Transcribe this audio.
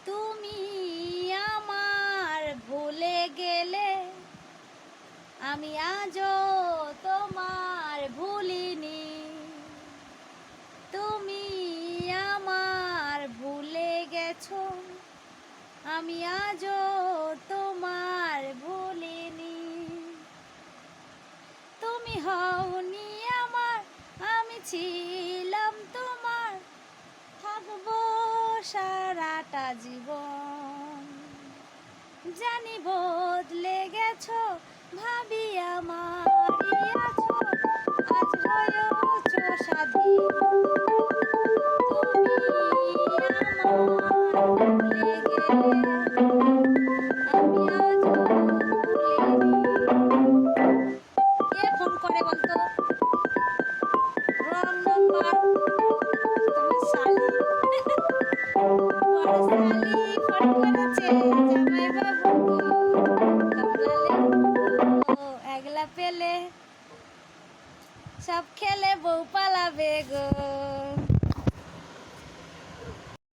তুমি আমার ভুলে গেলে, আমি আজও তোমার ভুলিনি। তুমি আমার ভুলে গেছো, আমি আজও তোমার ভুলিনি। তুমি হওনি আমার, আমি ছিলাম তোমার, থাকবো সারাটা জীবন। জানি বদলে গেছো, ভাবি আমারই আছো, আজ হয়েছো স্বাধীন। তুমি আমার ভুলে গেলে, আমি আজও ভুলিনি। কে ফোন করে বলতো? রং নাম্বার, তোমার শালি। বড় শালি ফোন করেছে, জামাই বাবু গো, কমলা লেবু গো, একলা পেলে সব খেলে বউ পালাবে গো।